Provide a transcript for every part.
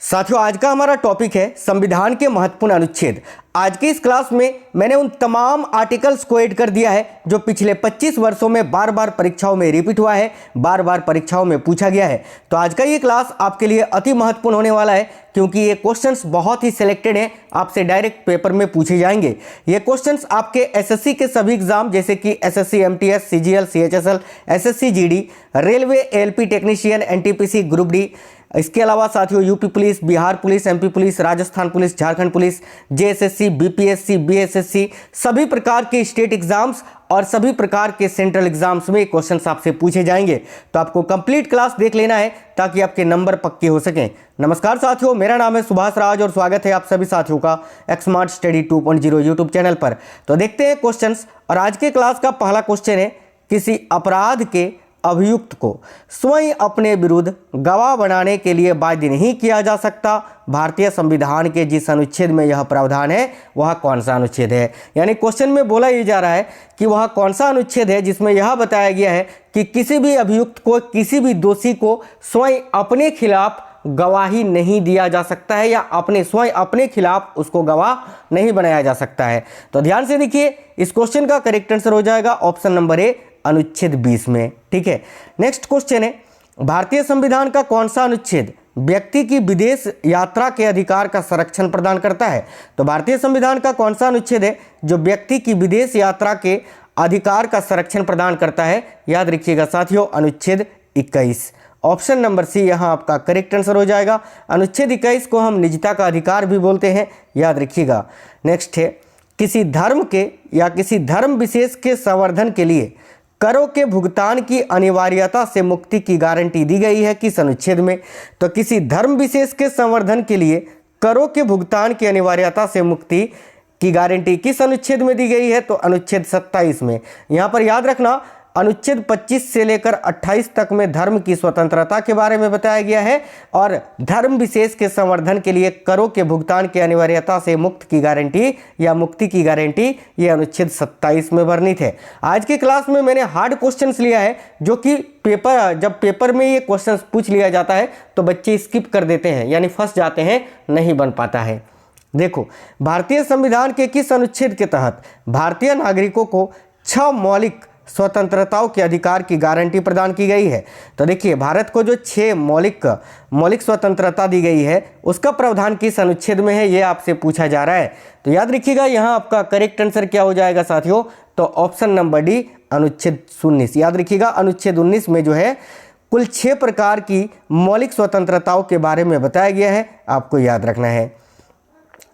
साथियों, आज का हमारा टॉपिक है संविधान के महत्वपूर्ण अनुच्छेद। आज की इस क्लास में मैंने उन तमाम आर्टिकल्स को ऐड कर दिया है जो पिछले 25 वर्षों में बार बार परीक्षाओं में रिपीट हुआ है, बार बार परीक्षाओं में पूछा गया है। तो आज का ये क्लास आपके लिए अति महत्वपूर्ण होने वाला है क्योंकि ये क्वेश्चंस बहुत ही सिलेक्टेड हैं, आपसे डायरेक्ट पेपर में पूछे जाएंगे। ये क्वेश्चंस आपके एसएससी के सभी एग्जाम जैसे कि SSC MTS, CGL, CHSL, SSC GD, railway, LP technician, NTPC, group D, इसके अलावा साथियों UP police, Bihar police, MP police, Rajasthan police, Jharkhand police, JSSC, BPSC, BSSC, सभी प्रकार के स्टेट एग्जाम्स और सभी प्रकार के सेंट्रल एग्जाम्स में क्वेश्चंस आपसे पूछे जाएंगे। तो आपको कंप्लीट क्लास देख लेना है ताकि आपके नंबर पक्के हो सकें। नमस्कार साथियों, मेरा नाम है सुभाष राज और स्वागत है आप सभी साथियों का एक्समार्ट स्टडी 2.0 यूट्यूब चैनल पर। तो देखते हैं क्वेश्चंस। और आज के क्लास का पहला क्वेश्चन है, किसी अपराध के अभियुक्त को स्वयं अपने विरुद्ध गवाह बनाने के लिए बाध्य नहीं किया जा सकता। भारतीय संविधान के जिस अनुच्छेद में यह प्रावधान है वह कौन सा अनुच्छेद है। यानी क्वेश्चन में बोला ये जा रहा है कि वह कौन सा अनुच्छेद है जिसमें यह बताया गया है कि किसी भी अभियुक्त को, किसी भी दोषी को स्वयं अपने खिलाफ गवाही नहीं दिया जा सकता है या स्वयं अपने खिलाफ उसको गवाह नहीं बनाया जा सकता है। तो ध्यान से देखिए, इस क्वेश्चन का करेक्ट आंसर हो जाएगा ऑप्शन नंबर ए, अनुच्छेद 20 में। ठीक है, नेक्स्ट क्वेश्चन है, भारतीय संविधान का कौन सा अनुच्छेद व्यक्ति की विदेश यात्रा के अधिकार का संरक्षण प्रदान करता है। तो भारतीय संविधान का कौन सा अनुच्छेद है जो व्यक्ति की विदेश यात्रा के अधिकार का संरक्षण प्रदान करता है। याद रखिएगा साथियों, अनुच्छेद 21, ऑप्शन नंबर सी यहाँ आपका करेक्ट आंसर हो जाएगा। अनुच्छेद 21 को हम निजता का अधिकार भी बोलते हैं, याद रखिएगा। नेक्स्ट है, किसी धर्म के या किसी धर्म विशेष के संवर्धन के लिए करों के भुगतान की अनिवार्यता से मुक्ति की गारंटी दी गई है किस अनुच्छेद में। तो किसी धर्म विशेष के संवर्धन के लिए करों के भुगतान की अनिवार्यता से मुक्ति की गारंटी किस अनुच्छेद में दी गई है। तो अनुच्छेद 27 में। यहाँ पर याद रखना, अनुच्छेद 25 से लेकर 28 तक में धर्म की स्वतंत्रता के बारे में बताया गया है और धर्म विशेष के संवर्धन के लिए करों के भुगतान की अनिवार्यता से मुक्त की गारंटी या मुक्ति की गारंटी ये अनुच्छेद 27 में वर्णित है। आज की क्लास में मैंने हार्ड क्वेश्चंस लिया है जो कि जब पेपर में ये क्वेश्चंस पूछ लिया जाता है तो बच्चे स्किप कर देते हैं, यानी फंस जाते हैं, नहीं बन पाता है। देखो, भारतीय संविधान के किस अनुच्छेद के तहत भारतीय नागरिकों को 6 मौलिक स्वतंत्रताओं के अधिकार की गारंटी प्रदान की गई है। तो देखिए, भारत को जो 6 मौलिक स्वतंत्रता दी गई है उसका प्रावधान किस अनुच्छेद में है, ये आपसे पूछा जा रहा है। तो याद रखिएगा, यहाँ आपका करेक्ट आंसर क्या हो जाएगा साथियों। तो ऑप्शन नंबर डी, अनुच्छेद 19। याद रखिएगा, अनुच्छेद 19 में जो है कुल 6 प्रकार की मौलिक स्वतंत्रताओं के बारे में बताया गया है, आपको याद रखना है।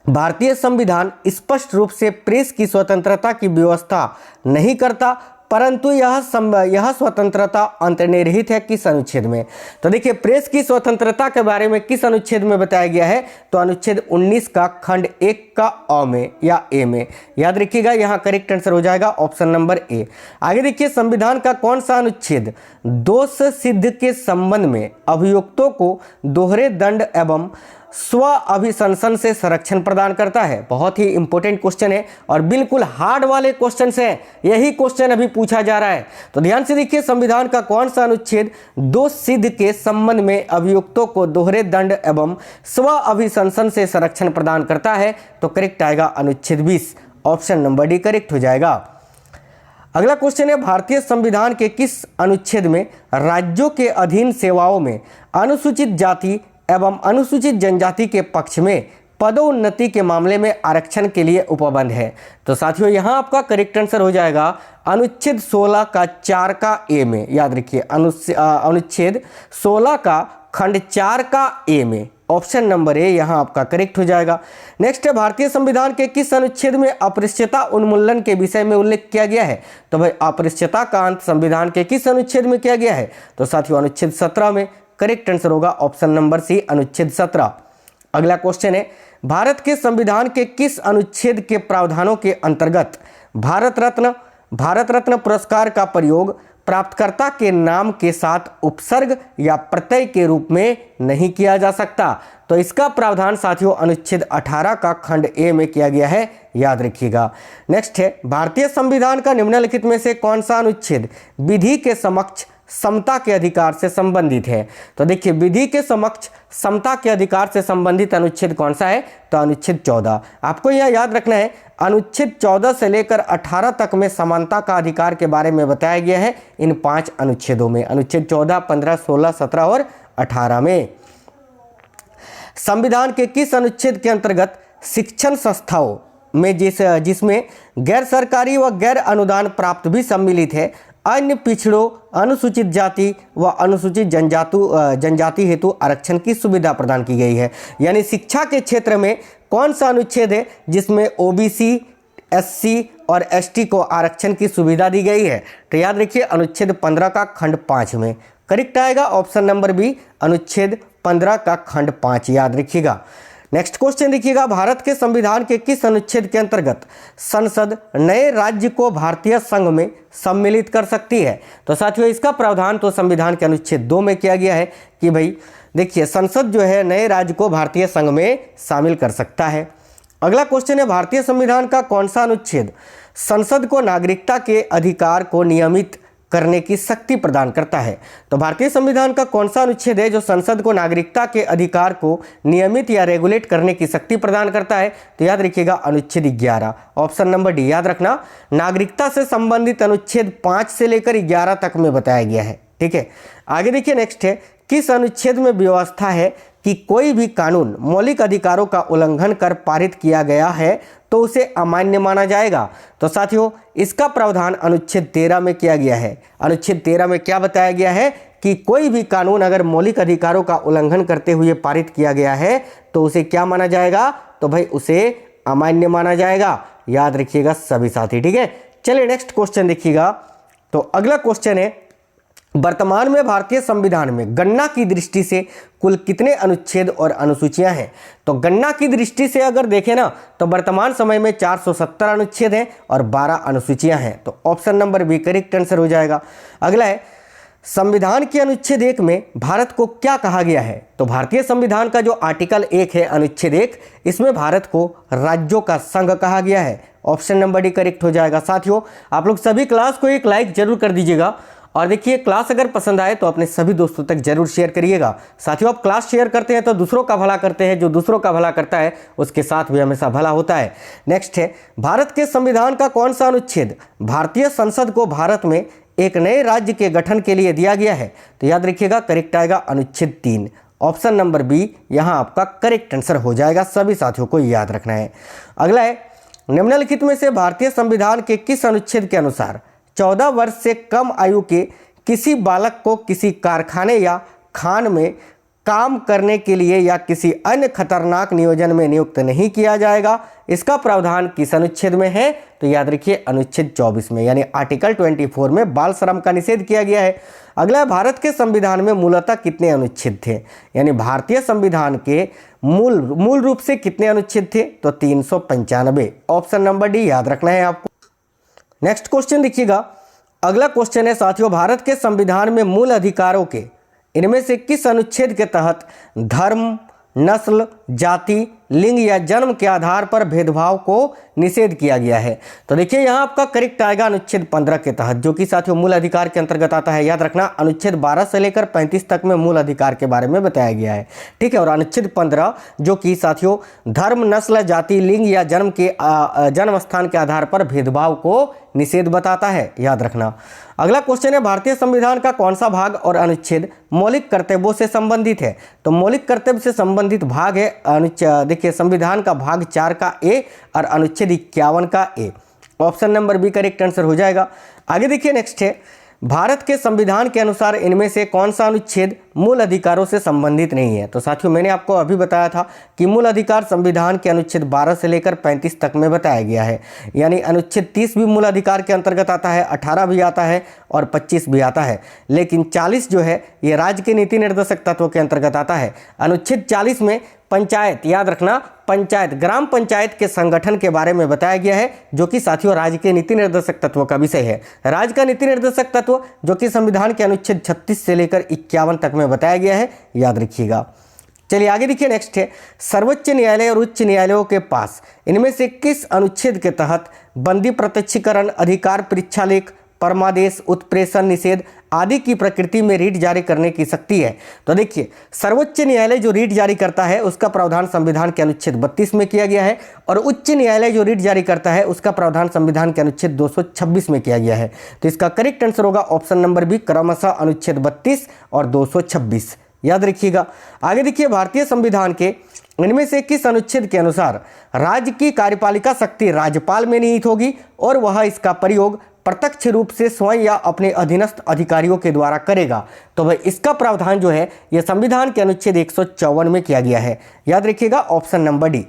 भारतीय संविधान स्पष्ट रूप से प्रेस की स्वतंत्रता की व्यवस्था नहीं करता, परंतु यह स्वतंत्रता अंतर्निहित है किस अनुच्छेद में। तो देखिए, प्रेस की स्वतंत्रता के बारे में किस अनुच्छेद में बताया गया है। तो अनुच्छेद 19 का खंड 1 का अ में या ए में। याद रखिएगा, यहाँ करेक्ट आंसर हो जाएगा ऑप्शन नंबर ए। आगे देखिए, संविधान का कौन सा अनुच्छेद दोष सिद्ध के संबंध में अभियुक्तों को दोहरे दंड एवं स्व अभिशंसन से संरक्षण प्रदान करता है। बहुत ही इंपॉर्टेंट क्वेश्चन है और बिल्कुल हार्ड वाले क्वेश्चन हैं, यही क्वेश्चन अभी पूछा जा रहा है। तो ध्यान से देखिए, संविधान का कौन सा अनुच्छेद दोष सिद्ध के संबंध में अभियुक्तों को दोहरे दंड एवं स्व अभिशंसन से संरक्षण प्रदान करता है। तो करेक्ट आएगा अनुच्छेद 20, ऑप्शन नंबर डी करेक्ट हो जाएगा। अगला क्वेश्चन है, भारतीय संविधान के किस अनुच्छेद में राज्यों के अधीन सेवाओं में अनुसूचित जाति एवं अनुसूचित जनजाति के पक्ष में पदोन्नति के मामले में आरक्षण के लिए उपबंध है। तो साथियों, यहाँ आपका करेक्ट आंसर हो जाएगा अनुच्छेद 16 का 4 का ए में। याद रखिए, अनुच्छेद 16 का खंड 4 का ए में, ऑप्शन नंबर ए यहाँ आपका करेक्ट हो जाएगा। नेक्स्ट है, भारतीय संविधान के किस अनुच्छेद में अपृश्यता उन्मूलन के विषय में उल्लेख किया गया है। तो भाई, अपृश्यता का अंत संविधान के किस अनुच्छेद में किया गया है। तो साथियों, अनुच्छेद 17 में। करेक्ट आंसर होगा ऑप्शन नंबर सी, अनुच्छेद 17। अगला क्वेश्चन है, भारत के संविधान के किस अनुच्छेद के प्रावधानों के अंतर्गत भारत रत्न पुरस्कार का प्रयोग प्राप्तकर्ता के नाम के साथ उपसर्ग या प्रत्यय के रूप में नहीं किया जा सकता। तो इसका प्रावधान साथियों अनुच्छेद 18 का खंड ए में किया गया है, याद रखिएगा। नेक्स्ट है, भारतीय संविधान का निम्नलिखित में से कौन सा अनुच्छेद विधि के समक्ष समता के अधिकार से संबंधित है। तो देखिए विधि के समक्ष समता के अधिकार से संबंधित अनुच्छेद कौन सा है, तो अनुच्छेद 14। आपको यह याद रखना है अनुच्छेद 14 से लेकर 18 तक में समानता का अधिकार के बारे में बताया गया है इन 5 अनुच्छेदों में, अनुच्छेद 14, 15, 16, 17 और 18 में। संविधान के किस अनुच्छेद के अंतर्गत शिक्षण संस्थाओं में जिसमें गैर सरकारी व गैर अनुदान प्राप्त भी सम्मिलित है, अन्य पिछड़ों, अनुसूचित जाति व अनुसूचित जनजाति हेतु आरक्षण की सुविधा प्रदान की गई है। यानी शिक्षा के क्षेत्र में कौन सा अनुच्छेद है जिसमें ओबीसी, एससी और एसटी को आरक्षण की सुविधा दी गई है, तो याद रखिए अनुच्छेद 15 का खंड 5 में करेक्ट आएगा ऑप्शन नंबर बी, अनुच्छेद 15 का खंड 5 याद रखिएगा। नेक्स्ट क्वेश्चन देखिएगा, भारत के संविधान के किस अनुच्छेद के अंतर्गत संसद नए राज्य को भारतीय संघ में सम्मिलित कर सकती है? तो साथियों इसका प्रावधान तो संविधान के अनुच्छेद 2 में किया गया है कि भाई देखिए संसद जो है नए राज्य को भारतीय संघ में शामिल कर सकता है। अगला क्वेश्चन है, भारतीय संविधान का कौन सा अनुच्छेद संसद को नागरिकता के अधिकार को नियमित करने की शक्ति प्रदान करता है? तो भारतीय संविधान का कौन सा अनुच्छेद है जो संसद को नागरिकता के अधिकार को नियमित या रेगुलेट करने की शक्ति प्रदान करता है? तो याद रखिएगा अनुच्छेद 11, ऑप्शन नंबर डी याद रखना। नागरिकता से संबंधित अनुच्छेद 5 से लेकर 11 तक में बताया गया है। ठीक है, आगे देखिए नेक्स्ट है, किस अनुच्छेद में व्यवस्था है कि कोई भी कानून मौलिक अधिकारों का उल्लंघन कर पारित किया गया है तो उसे अमान्य माना जाएगा? तो साथियों इसका प्रावधान अनुच्छेद 13 में किया गया है। अनुच्छेद 13 में क्या बताया गया है कि कोई भी कानून अगर मौलिक अधिकारों का उल्लंघन करते हुए पारित किया गया है तो उसे क्या माना जाएगा, तो भाई उसे अमान्य माना जाएगा। याद रखिएगा सभी साथी। ठीक है, चलिए नेक्स्ट क्वेश्चन देखिएगा। तो अगला क्वेश्चन है, वर्तमान में भारतीय संविधान में गणना की दृष्टि से कुल कितने अनुच्छेद और अनुसूचियां हैं? तो गणना की दृष्टि से अगर देखें ना तो वर्तमान समय में 470 अनुच्छेद हैं और 12 अनुसूचियां हैं। तो option number B correct answer हो जाएगा। अगला है, संविधान के अनुच्छेद 1 में भारत को क्या कहा गया है? तो भारतीय संविधान का जो आर्टिकल 1 है अनुच्छेद 1, इसमें भारत को राज्यों का संघ कहा गया है। ऑप्शन नंबर डी करेक्ट हो जाएगा। साथियों आप लोग सभी क्लास को एक लाइक जरूर कर दीजिएगा और देखिए क्लास अगर पसंद आए तो अपने सभी दोस्तों तक जरूर शेयर करिएगा। साथियों आप क्लास शेयर करते हैं तो दूसरों का भला करते हैं, जो दूसरों का भला करता है उसके साथ भी हमेशा भला होता है। नेक्स्ट है, भारत के संविधान का कौन सा अनुच्छेद भारतीय संसद को भारत में एक नए राज्य के गठन के लिए दिया गया है? तो याद रखिएगा करेक्ट आएगा अनुच्छेद 3, ऑप्शन नंबर बी यहाँ आपका करेक्ट आंसर हो जाएगा। सभी साथियों को याद रखना है। अगला है, निम्नलिखित में से भारतीय संविधान के किस अनुच्छेद के अनुसार 14 वर्ष से कम आयु के किसी बालक को किसी कारखाने या खान में काम करने के लिए या किसी अन्य खतरनाक नियोजन में नियुक्त नहीं किया जाएगा? इसका प्रावधान किस अनुच्छेद में है? तो याद रखिए अनुच्छेद 24 में, यानी आर्टिकल 24 में बाल श्रम का निषेध किया गया है। अगला है, भारत के संविधान में मूलतः कितने अनुच्छेद थे? यानी भारतीय संविधान के मूल रूप से कितने अनुच्छेद थे? तो 395, ऑप्शन नंबर डी याद रखना है आपको। नेक्स्ट क्वेश्चन देखिएगा। अगला क्वेश्चन है साथियों, भारत के संविधान में मूल अधिकारों के इनमें से किस अनुच्छेद के तहत धर्म, नस्ल, जाति, लिंग या जन्म के आधार पर भेदभाव को निषेध किया गया है? तो देखिए यहाँ आपका करेक्ट आएगा अनुच्छेद 15 के तहत, जो कि साथियों मूल अधिकार के अंतर्गत आता है। याद रखना अनुच्छेद 12 से लेकर 35 तक में मूल अधिकार के बारे में बताया गया है। ठीक है, और अनुच्छेद 15 जो कि साथियों धर्म, नस्ल, जाति, लिंग या जन्म के जन्म स्थान के आधार पर भेदभाव को निषेध बताता है। याद रखना। अगला क्वेश्चन है, भारतीय संविधान का कौन सा भाग और अनुच्छेद मौलिक कर्तव्यों से संबंधित है? तो मौलिक कर्तव्य से संबंधित भाग है देखिए संविधान का भाग 4 का ए और अनुच्छेद 51 का A. Option number B correct answer हो जाएगा। आगे देखिए नेक्स्ट है, भारत के संविधान के अनुसार इनमें से कौन सा अनुच्छेद मूल अधिकारों से संबंधित नहीं है? तो साथियों मैंने आपको अभी बताया था कि मूल अधिकार संविधान के अनुच्छेद 12 से लेकर 35 तक में बताया गया है। यानी अनुच्छेद 30 भी मूल अधिकार के अंतर्गत आता है, 18 भी आता है और 25 भी आता है, लेकिन 40 जो है ये राज्य के नीति निर्देशक तत्वों के अंतर्गत आता है। अनुच्छेद 40 में पंचायत, याद रखना पंचायत, ग्राम पंचायत के संगठन के बारे में बताया गया है, जो कि साथियों राज्य के नीति निर्देशक तत्वों का विषय है। राज्य का नीति निर्देशक तत्व जो कि संविधान के अनुच्छेद 36 से लेकर 51 तक में बताया गया है, याद रखिएगा। चलिए आगे देखिए नेक्स्ट है, सर्वोच्च न्यायालय और उच्च न्यायालयों के पास इनमें से किस अनुच्छेद के तहत बंदी प्रत्यक्षीकरण, अधिकार परीक्षा लेख, परमादेश, उत्प्रेषण निषेध आदि की प्रकृति में रीट जारी करने की शक्ति है। तो देखिए, सर्वोच्च न्यायालय जो रीट जारी करता है उसका प्रावधान संविधान के अनुच्छेद 32 में किया गया है, और उच्च न्यायालय जो रीट जारी करता है उसका प्रावधान संविधान के अनुच्छेद 226 में किया गया है। तो इसका करेक्ट आंसर होगा ऑप्शन नंबर बी, क्रमशः अनुच्छेद 32 और 226, याद रखिएगा। आगे देखिए, भारतीय संविधान के इनमें से किस अनुच्छेद के अनुसार राज्य की कार्यपालिका शक्ति राज्यपाल में निहित होगी और वह इसका प्रयोग प्रत्यक्ष रूप से स्वयं या अपने अधीनस्थ अधिकारियों के द्वारा करेगा? तो भाई इसका प्रावधान जो है यह संविधान के अनुच्छेद 154 में किया गया है, याद रखिएगा, ऑप्शन नंबर डी।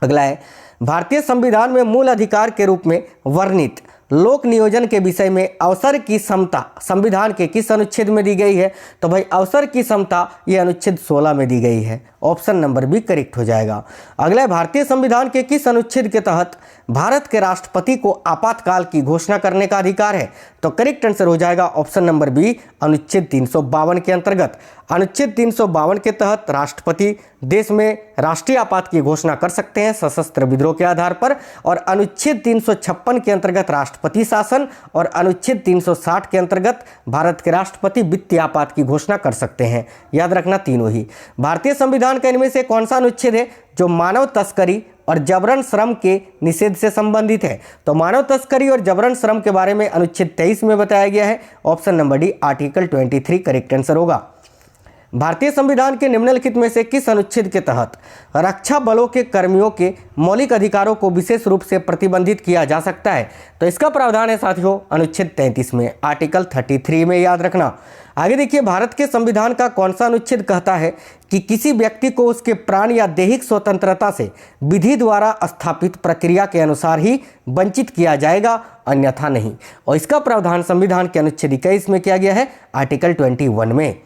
अगला है, भारतीय संविधान में मूल अधिकार के रूप में वर्णित लोक नियोजन के विषय में अवसर की समता संविधान के किस अनुच्छेद में दी गई है? तो भाई अवसर की समता यह अनुच्छेद 16 में दी गई है, ऑप्शन नंबर बी करेक्ट हो जाएगा। अगला है, भारतीय संविधान के किस अनुच्छेद के तहत भारत के राष्ट्रपति को आपातकाल की घोषणा करने का अधिकार है? तो करेक्ट आंसर हो जाएगा ऑप्शन नंबर बी, अनुच्छेद 352 के अंतर्गत। अनुच्छेद 352 के तहत राष्ट्रपति देश में राष्ट्रीय आपात की घोषणा कर सकते हैं सशस्त्र विद्रोह के आधार पर, और अनुच्छेद 356 के अंतर्गत राष्ट्रपति शासन, और अनुच्छेद 360 के अंतर्गत भारत के राष्ट्रपति वित्तीय आपात की घोषणा कर सकते हैं, याद रखना तीनों ही। भारतीय संविधान का इनमें से कौन सा अनुच्छेद है जो मानव तस्करी और जबरन श्रम के निषेध से संबंधित है? तो मानव तस्करी और जबरन श्रम के बारे में अनुच्छेद 23 में बताया गया है, option number D, article 23 correct answer होगा। भारतीय संविधान के निम्नलिखित में से किस अनुच्छेद के तहत रक्षा बलों के कर्मियों के मौलिक अधिकारों को विशेष रूप से प्रतिबंधित किया जा सकता है? तो इसका प्रावधान है साथियों अनुच्छेद 33 में, आर्टिकल 33 में, याद रखना। आगे देखिए, भारत के संविधान का कौन सा अनुच्छेद कहता है कि किसी व्यक्ति को उसके प्राण या दैहिक स्वतंत्रता से विधि द्वारा स्थापित प्रक्रिया के अनुसार ही वंचित किया जाएगा, अन्यथा नहीं? और इसका प्रावधान संविधान के अनुच्छेद 21 में किया गया है, आर्टिकल 21 में।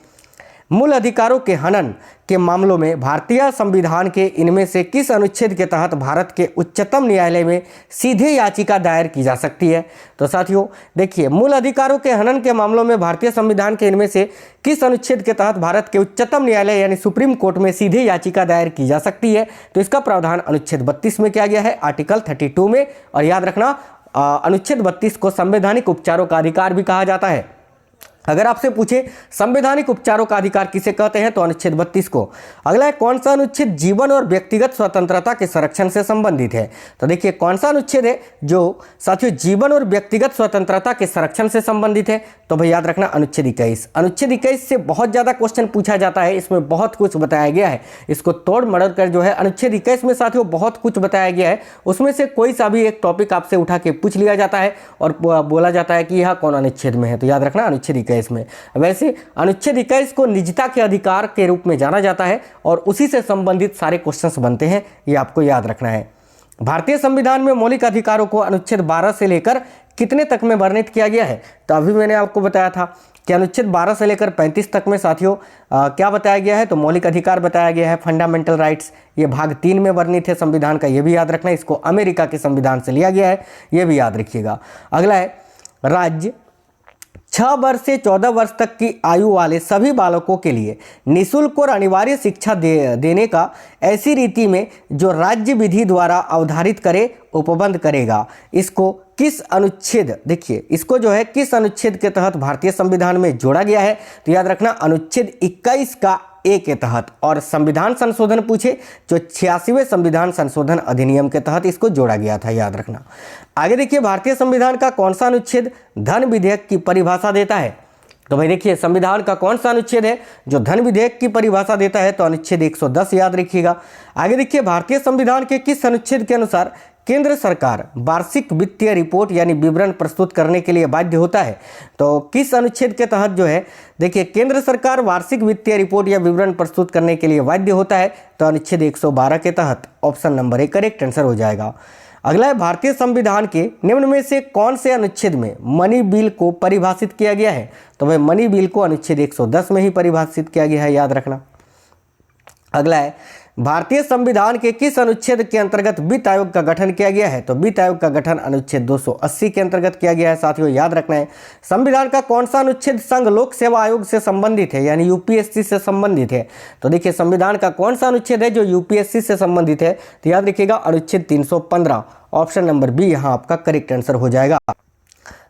मूल अधिकारों के हनन के मामलों में भारतीय संविधान के इनमें से किस अनुच्छेद के तहत भारत के उच्चतम न्यायालय में सीधे याचिका दायर की जा सकती है? तो साथियों देखिए, मूल अधिकारों के हनन के मामलों में भारतीय संविधान के इनमें से किस अनुच्छेद के तहत भारत के उच्चतम न्यायालय यानी सुप्रीम कोर्ट में सीधे याचिका दायर की जा सकती है? तो इसका प्रावधान अनुच्छेद 32 में किया गया है, आर्टिकल 32 में। और याद रखना, अनुच्छेद 32 को संवैधानिक उपचारों का अधिकार भी कहा जाता है। अगर आपसे पूछे संवैधानिक उपचारों का अधिकार किसे कहते हैं, तो अनुच्छेद 32 को। अगला है, कौन सा अनुच्छेद जीवन और व्यक्तिगत स्वतंत्रता के संरक्षण से संबंधित है? तो देखिए, कौन सा अनुच्छेद है जो साथियों जीवन और व्यक्तिगत स्वतंत्रता के संरक्षण से संबंधित है? तो भाई याद रखना अनुच्छेद 21। अनुच्छेद 21 से बहुत ज्यादा क्वेश्चन पूछा जाता है, इसमें बहुत कुछ बताया गया है, इसको तोड़ मरोड़ कर जो है अनुच्छेद 21 में साथियों बहुत कुछ बताया गया है। उसमें से कोई सा भी एक टॉपिक आपसे उठा के पूछ लिया जाता है और बोला जाता है कि यह कौन अनुच्छेद में है, तो याद रखना अनुच्छेद 21 में। वैसे अनुच्छेद 21 को निजता के अधिकार के रूप में जाना जाता है और उसी से संबंधित सारे क्वेश्चंस बनते हैं, ये आपको याद रखना है। भारतीय संविधान में मौलिक अधिकारों को अनुच्छेद 12 से लेकर कितने तक में वर्णित किया गया है? तो अभी मैंने आपको बताया था कि अनुच्छेद 12 से लेकर 35 तक में साथियों क्या बताया गया है? तो मौलिक अधिकार बताया गया है, फंडामेंटल राइट्स, ये भाग 3 में वर्णित है संविधान का, ये भी याद रखना। इसको अमेरिका के संविधान से लिया गया है, ये भी याद रखिएगा। अगला है, राज्य 6 वर्ष से 14 वर्ष तक की आयु वाले सभी बालकों के लिए निःशुल्क और अनिवार्य शिक्षा देने का ऐसी रीति में जो राज्य विधि द्वारा अवधारित करे उपबंध करेगा। इसको किस अनुच्छेद, देखिए इसको जो है किस अनुच्छेद के तहत भारतीय संविधान में जोड़ा गया है? तो याद रखना अनुच्छेद 21 का ए के तहत। और संविधान संशोधन पूछे जो 86वें संविधान संशोधन अधिनियम के तहत इसको जोड़ा गया था, याद रखना। आगे देखिए, भारतीय संविधान का कौन सा अनुच्छेद धन विधेयक की परिभाषा देता है? तो भाई देखिए, संविधान का कौन सा अनुच्छेद है जो धन विधेयक की परिभाषा देता है? तो अनुच्छेद 110 याद रखिएगा। आगे देखिए, भारतीय संविधान के किस अनुच्छेद के अनुसार केंद्र सरकार वार्षिक वित्तीय रिपोर्ट यानी विवरण प्रस्तुत करने के लिए बाध्य होता है? तो किस अनुच्छेद के तहत जो है, देखिए केंद्र सरकार वार्षिक वित्तीय रिपोर्ट या विवरण प्रस्तुत करने के लिए बाध्य होता है? तो अनुच्छेद 112 के तहत, option number A correct answer हो जाएगा। अगला है, भारतीय संविधान के निम्न में से कौन से अनुच्छेद में मनी बिल को परिभाषित किया गया है? तो भाई मनी बिल को अनुच्छेद 110 में ही परिभाषित किया गया है, याद रखना। अगला है, भारतीय संविधान के किस अनुच्छेद के अंतर्गत वित्त आयोग का गठन किया गया है? तो वित्त आयोग का गठन अनुच्छेद 280 के अंतर्गत किया गया है, साथियों याद रखना है। संविधान का कौन सा अनुच्छेद संघ लोक सेवा आयोग से संबंधित है यानी यूपीएससी से संबंधित है? तो देखिए, संविधान का कौन सा अनुच्छेद है जो यूपीएससी से संबंधित है? तो याद रखिएगा अनुच्छेद 315, ऑप्शन नंबर बी यहाँ आपका करेक्ट आंसर हो जाएगा।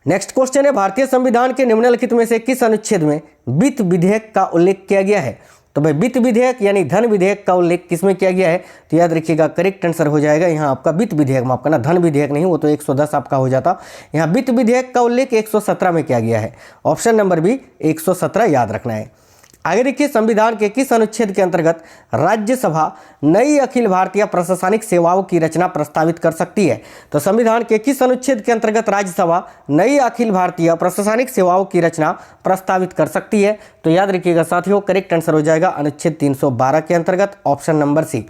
नेक्स्ट क्वेश्चन है, भारतीय संविधान के निम्नलिखित में से किस अनुच्छेद में वित्त विधेयक का उल्लेख किया गया है? तो भाई वित्त विधेयक यानी धन विधेयक का उल्लेख किसमें किया गया है? तो याद रखिएगा करेक्ट आंसर हो जाएगा यहाँ आपका वित्त विधेयक में, आपका ना धन विधेयक नहीं, वो तो 110 आपका हो जाता। यहाँ वित्त विधेयक का उल्लेख 117 में किया गया है। ऑप्शन नंबर बी 117 याद रखना है। आगे देखिए, संविधान के किस अनुच्छेद के अंतर्गत राज्यसभा नई अखिल भारतीय प्रशासनिक सेवाओं की रचना प्रस्तावित कर सकती है? तो संविधान के किस अनुच्छेद के अंतर्गत राज्यसभा नई अखिल भारतीय प्रशासनिक सेवाओं की रचना प्रस्तावित कर सकती है? तो याद रखिएगा साथियों, करेक्ट आंसर हो जाएगा अनुच्छेद 312 के अंतर्गत, ऑप्शन नंबर सी।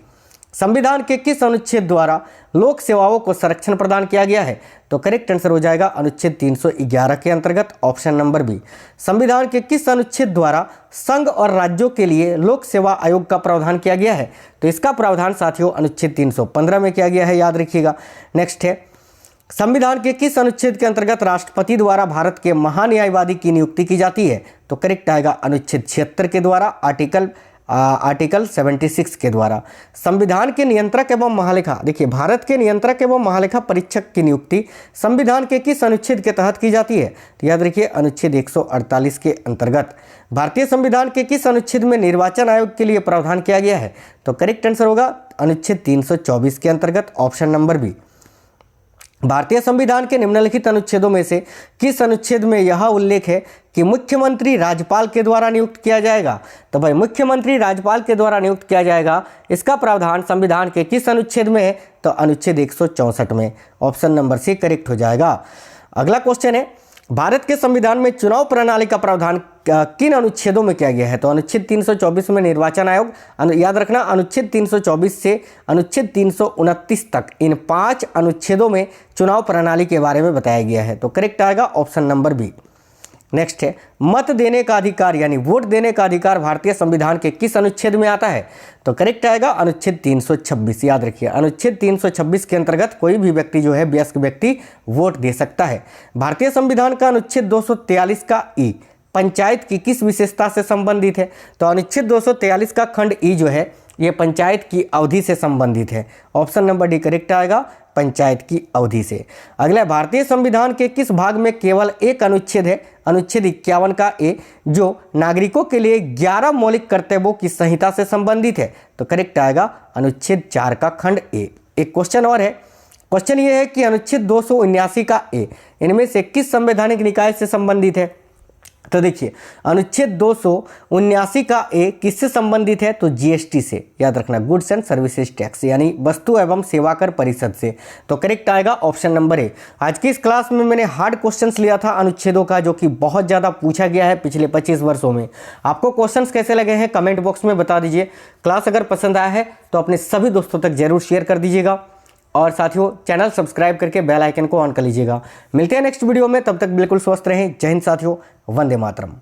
संविधान के किस अनुच्छेद द्वारा लोक सेवाओं को संरक्षण प्रदान किया गया है? तो करेक्ट आंसर हो जाएगा अनुच्छेद 311 के अंतर्गत, ऑप्शन नंबर बी। संविधान के किस अनुच्छेद द्वारा संघ और राज्यों के लिए लोक सेवा आयोग का प्रावधान किया गया है? तो इसका प्रावधान साथियों अनुच्छेद 315 में किया गया है, याद रखिएगा। नेक्स्ट है, संविधान के किस अनुच्छेद के अंतर्गत राष्ट्रपति द्वारा भारत के महान्यायवादी की नियुक्ति की जाती है? तो करेक्ट आएगा अनुच्छेद 76 के द्वारा, आर्टिकल 76 के द्वारा। संविधान के नियंत्रक एवं महालेखा, देखिए भारत के नियंत्रक एवं महालेखा परीक्षक की नियुक्ति संविधान के किस अनुच्छेद के तहत की जाती है? तो याद रखिए अनुच्छेद 148 के अंतर्गत। भारतीय संविधान के किस अनुच्छेद में निर्वाचन आयोग के लिए प्रावधान किया गया है? तो करेक्ट आंसर होगा अनुच्छेद 324 के अंतर्गत, ऑप्शन नंबर बी। भारतीय संविधान के निम्नलिखित अनुच्छेदों में से किस अनुच्छेद में यह उल्लेख है कि मुख्यमंत्री राज्यपाल के द्वारा नियुक्त किया जाएगा? तो भाई मुख्यमंत्री राज्यपाल के द्वारा नियुक्त किया जाएगा, इसका प्रावधान संविधान के किस अनुच्छेद में है? तो अनुच्छेद 164 में, ऑप्शन नंबर सी करेक्ट हो जाएगा। अगला क्वेश्चन है, भारत के संविधान में चुनाव प्रणाली का प्रावधान किन अनुच्छेदों में किया गया है? तो अनुच्छेद 324 में निर्वाचन आयोग, याद रखना अनुच्छेद 324 से अनुच्छेद 329 तक, इन 5 अनुच्छेदों में चुनाव प्रणाली के बारे में बताया गया है। तो करेक्ट आएगा ऑप्शन नंबर बी। नेक्स्ट है, मत देने का अधिकार यानी वोट देने का अधिकार भारतीय संविधान के किस अनुच्छेद में आता है? तो करेक्ट आएगा अनुच्छेद 326, याद रखिए अनुच्छेद 326 के अंतर्गत कोई भी व्यक्ति जो है वयस्क व्यक्ति वोट दे सकता है। भारतीय संविधान का अनुच्छेद 243 का ई पंचायत की किस विशेषता से संबंधित है? तो अनुच्छेद 243 का खंड ई जो है ये पंचायत की अवधि से संबंधित है, ऑप्शन नंबर डी करेक्ट आएगा, पंचायत की अवधि से। अगला, भारतीय संविधान के किस भाग में केवल एक अनुच्छेद है? अनुच्छेद 51 का ए, जो नागरिकों के लिए 11 मौलिक कर्तव्यों की संहिता से संबंधित है। तो करेक्ट आएगा अनुच्छेद 4 का खंड ए। एक क्वेश्चन और है, क्वेश्चन ये है कि अनुच्छेद 279 का ए इनमें से किस संवैधानिक निकाय से संबंधित है? तो देखिए अनुच्छेद 279 का ए किससे संबंधित है? तो जीएसटी से, याद रखना गुड्स एंड सर्विसेज टैक्स यानी वस्तु एवं सेवा कर परिषद से। तो करेक्ट आएगा ऑप्शन नंबर ए। आज की इस क्लास में मैंने हार्ड क्वेश्चंस लिया था अनुच्छेदों का, जो कि बहुत ज़्यादा पूछा गया है पिछले 25 वर्षों में। आपको क्वेश्चंस कैसे लगे हैं कमेंट बॉक्स में बता दीजिए। क्लास अगर पसंद आया है तो अपने सभी दोस्तों तक जरूर शेयर कर दीजिएगा और साथियों चैनल सब्सक्राइब करके बेल आइकन को ऑन कर लीजिएगा। मिलते हैं नेक्स्ट वीडियो में, तब तक बिल्कुल स्वस्थ रहें। जय हिंद साथियों, वंदे मातरम।